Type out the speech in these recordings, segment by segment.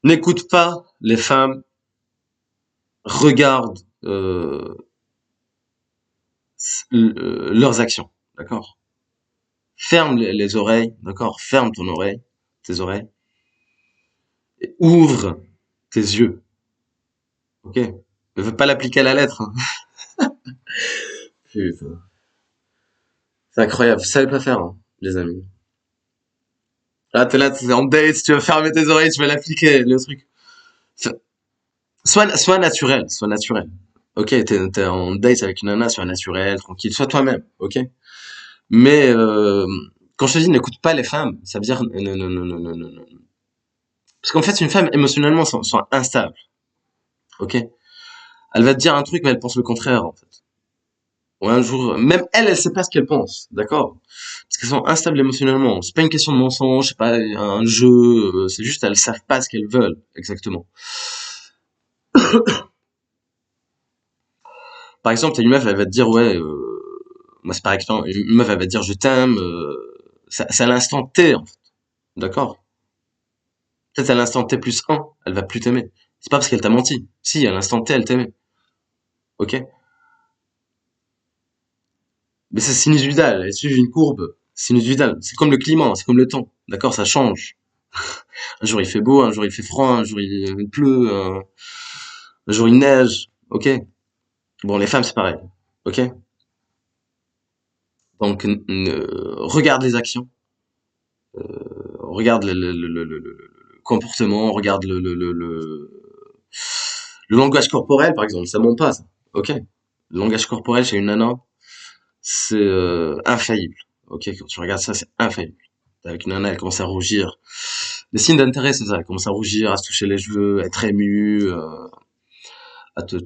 N'écoute pas les femmes, regarde leurs actions, d'accord? Ferme les oreilles, d'accord? Ferme ton oreille, tes oreilles, et ouvre tes yeux, ok? Ne veux pas l'appliquer à la lettre, hein. Putain. C'est incroyable, je savais pas faire, hein, les amis. Là, t'es en date, tu vas fermer tes oreilles, tu vas l'appliquer, le truc. Sois naturel, sois naturel. Ok, t'es en date avec une nana, sois naturel, tranquille, sois toi-même, ok? Mais quand je te dis n'écoute pas les femmes, ça veut dire non. Parce qu'en fait, une femme émotionnellement sont instables, ok? Elle va te dire un truc, mais elle pense le contraire, en fait. Ou un jour, même elle, elle sait pas ce qu'elle pense, d'accord? Parce qu'elles sont instables émotionnellement. C'est pas une question de mensonge, c'est pas un jeu, c'est juste elles savent pas ce qu'elles veulent, exactement. Par exemple, t'as une meuf, elle va te dire, ouais, moi c'est par exemple, une meuf, elle va te dire je t'aime, c'est à l'instant T, en fait, d'accord? Peut-être à l'instant T plus un, elle va plus t'aimer. C'est pas parce qu'elle t'a menti. Si, à l'instant T, elle t'aimait, ok? Mais c'est sinusoïdal, elle suit une courbe sinusoïdale. C'est comme le climat, c'est comme le temps, d'accord? Ça change. Un jour il fait beau, un jour il fait froid, un jour il pleut, un jour il neige, ok? Bon, les femmes c'est pareil, ok? Donc regarde les actions, regarde le comportement, regarde le langage corporel par exemple, ça monte pas, ça, ok? Le langage corporel chez une nana, c'est infaillible, ok? Quand tu regardes ça, c'est infaillible. Avec une nana, elle commence à rougir. Les signes d'intérêt, c'est ça, elle commence à rougir, à se toucher les cheveux, à être émue, à te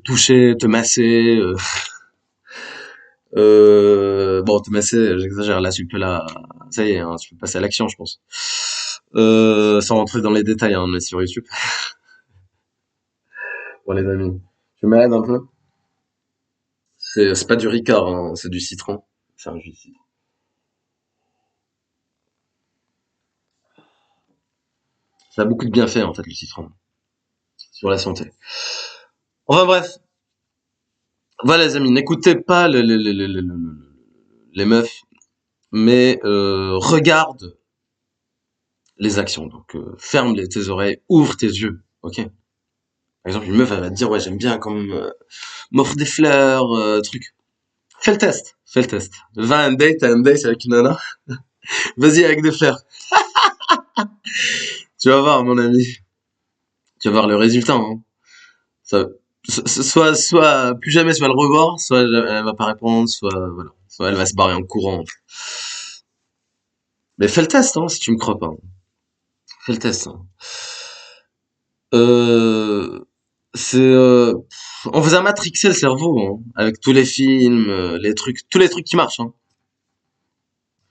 toucher, te masser. Bon, te masser, j'exagère, là, tu peux là, ça y est, hein, tu peux passer à l'action, je pense. Sans rentrer dans les détails, hein, on est sur YouTube. Pour les amis. Je me malade un peu. C'est pas du Ricard, hein, c'est du citron. C'est un jus de citron. Ça a beaucoup de bienfaits, en fait, le citron. Sur la santé. Enfin bref. Voilà, les amis, n'écoutez pas les meufs, mais regarde les actions. Donc, ferme tes oreilles, ouvre tes yeux, ok? Par exemple, une meuf, elle va te dire, ouais, j'aime bien comme m'offre des fleurs, truc. Fais le test, fais le test. Va à un date avec une nana, vas-y avec des fleurs. Tu vas voir, mon ami. Tu vas voir le résultat, hein. Ça, soit plus jamais tu vas le revoir, soit elle va pas répondre, soit voilà, soit elle va se barrer en courant. Mais fais le test, hein, si tu me crois pas. Fais le test, hein. Euh, c'est on vous a matrixé le cerveau, hein, avec tous les films, les trucs, tous les trucs qui marchent, hein.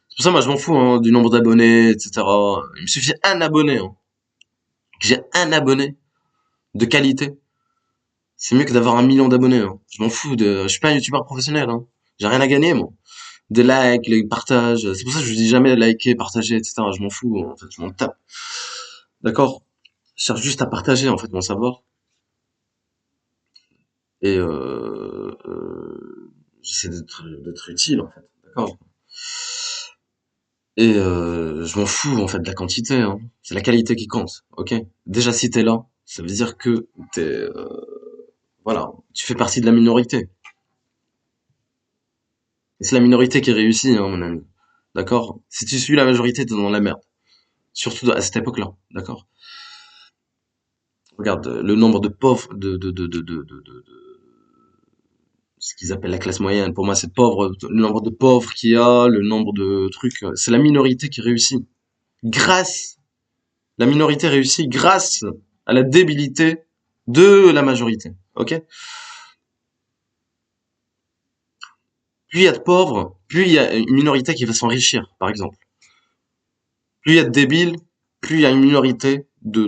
C'est pour ça moi je m'en fous, hein, du nombre d'abonnés, etc. Il me suffit un abonné, hein. Que j'ai un abonné de qualité. C'est mieux que d'avoir 1 million d'abonnés, hein. Je m'en fous de, je suis pas un youtubeur professionnel, hein. J'ai rien à gagner, moi. Des likes, les partages. C'est pour ça que je dis jamais liker, partager, etc. Je m'en fous, en fait, je m'en tape. D'accord? Je cherche juste à partager, en fait, mon savoir. Et j'essaie d'être utile, en fait. D'accord? Et je m'en fous, en fait, de la quantité, hein. C'est la qualité qui compte, ok? Déjà, si t'es là, ça veut dire que voilà, tu fais partie de la minorité. Et c'est la minorité qui réussit, hein, mon ami. D'accord? Si tu suis la majorité, t'es dans la merde. Surtout à cette époque-là, d'accord? Regarde, le nombre de pauvres, ce qu'ils appellent la classe moyenne. Pour moi, c'est pauvre, le nombre de pauvres qu'il y a, le nombre de trucs. C'est la minorité qui réussit. Grâce, la minorité réussit grâce à la débilité de la majorité. Ok? Plus il y a de pauvres, plus il y a une minorité qui va s'enrichir, par exemple. Plus il y a de débiles, plus il y a une minorité de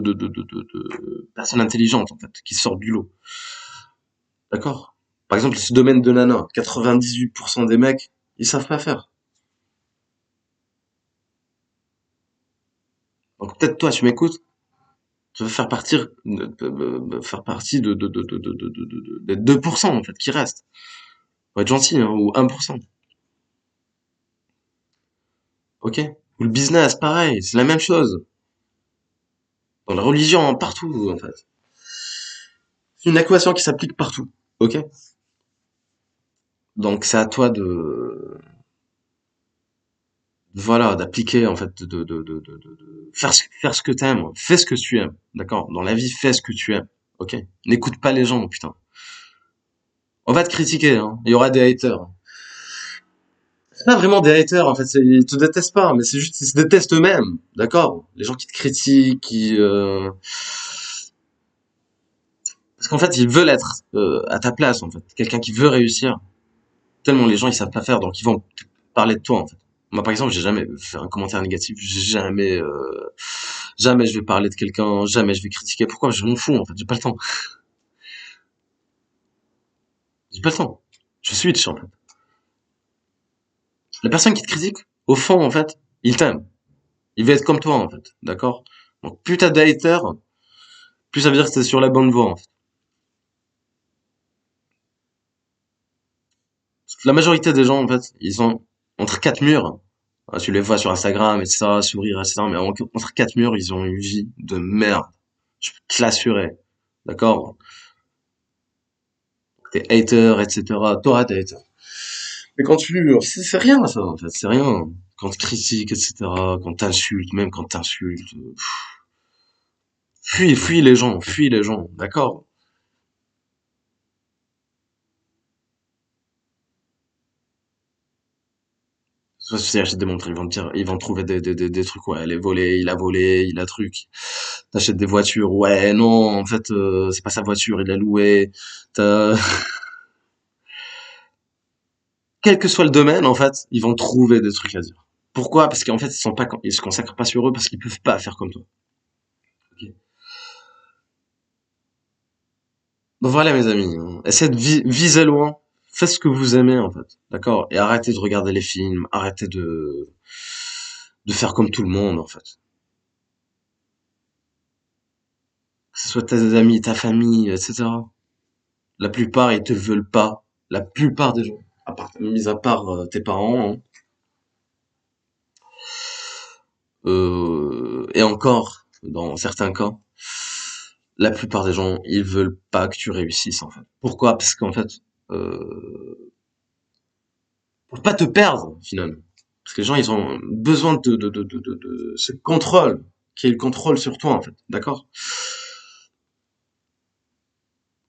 personnes intelligentes, en fait, qui sortent du lot. D'accord? Par exemple, ce domaine de nana, 98% des mecs, ils savent pas faire. Donc peut-être toi, tu m'écoutes, Tu veux faire partir, faire partie des 2% en fait qui restent. Faut être gentil, hein, ou 1%. Ok? Ou le business, pareil, c'est la même chose. Dans la religion, hein, partout en fait. C'est une équation qui s'applique partout. Ok? Donc c'est à toi voilà, d'appliquer en fait, faire ce que t'aimes, fais ce que tu aimes, d'accord? Dans la vie, fais ce que tu aimes, ok? N'écoute pas les gens, putain. On va te critiquer, hein. Il y aura des haters. C'est pas vraiment des haters, en fait, ils te détestent pas, mais c'est juste qu'ils se détestent eux-mêmes, d'accord? Les gens qui te critiquent, parce qu'en fait, ils veulent être à ta place, en fait. Quelqu'un qui veut réussir. Tellement les gens, ils savent pas faire, donc ils vont parler de toi, en fait. Moi, par exemple, j'ai jamais fait un commentaire négatif, jamais je vais parler de quelqu'un, jamais je vais critiquer. Pourquoi? Je m'en fous, en fait, j'ai pas le temps. J'ai pas le temps. Je switch, en fait. La personne qui te critique, au fond, en fait, il t'aime. Il veut être comme toi, en fait. D'accord? Donc, plus t'as de haters, plus ça veut dire que t'es sur la bonne voie, en fait. Parce que la majorité des gens, en fait, ils sont entre quatre murs. Ah, tu les vois sur Instagram, etc., sourire, etc. Mais entre quatre murs, ils ont une vie de merde. Je peux te l'assurer. D'accord? T'es hater, etc. T'auras des haters. Mais quand c'est rien, ça, en fait. C'est rien. Quand tu critiques, etc. Quand t'insultes, même quand t'insultes. Fuis les gens, fuis les gens. D'accord? Soit si tu achètes des montres, ils vont trouver des trucs, ouais, elle est volée, il a truc. T'achètes des voitures, ouais, non, en fait, c'est pas sa voiture, il l'a louée. T'as, quel que soit le domaine, en fait, ils vont trouver des trucs à dire. Pourquoi? Parce qu'en fait, ils se consacrent pas sur eux parce qu'ils peuvent pas faire comme toi. Ok. Donc voilà, mes amis, hein. Essayez de viser loin. Faites ce que vous aimez, en fait. D'accord? Et arrêtez de regarder les films. Arrêtez de faire comme tout le monde, en fait. Que ce soit tes amis, ta famille, etc. La plupart, ils te veulent pas. La plupart des gens. Mis à part tes parents, hein. Et encore, dans certains cas, la plupart des gens, ils veulent pas que tu réussisses, en fait. Pourquoi? Parce qu'en fait, pour pas te perdre, finalement. Parce que les gens, ils ont besoin de ce contrôle, qui est le contrôle sur toi, en fait. D'accord?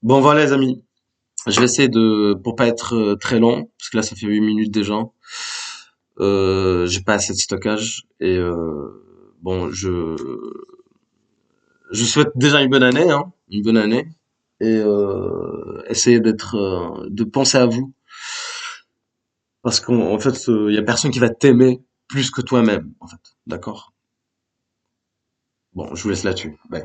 Bon, voilà, les amis. Je vais essayer pour pas être très long, parce que là, ça fait 8 minutes déjà. J'ai pas assez de stockage et bon, je souhaite déjà une bonne année, hein, une bonne année et essayez de penser à vous parce qu'en fait, il y a personne qui va t'aimer plus que toi-même, en fait. D'accord? Bon, je vous laisse là-dessus. Bye.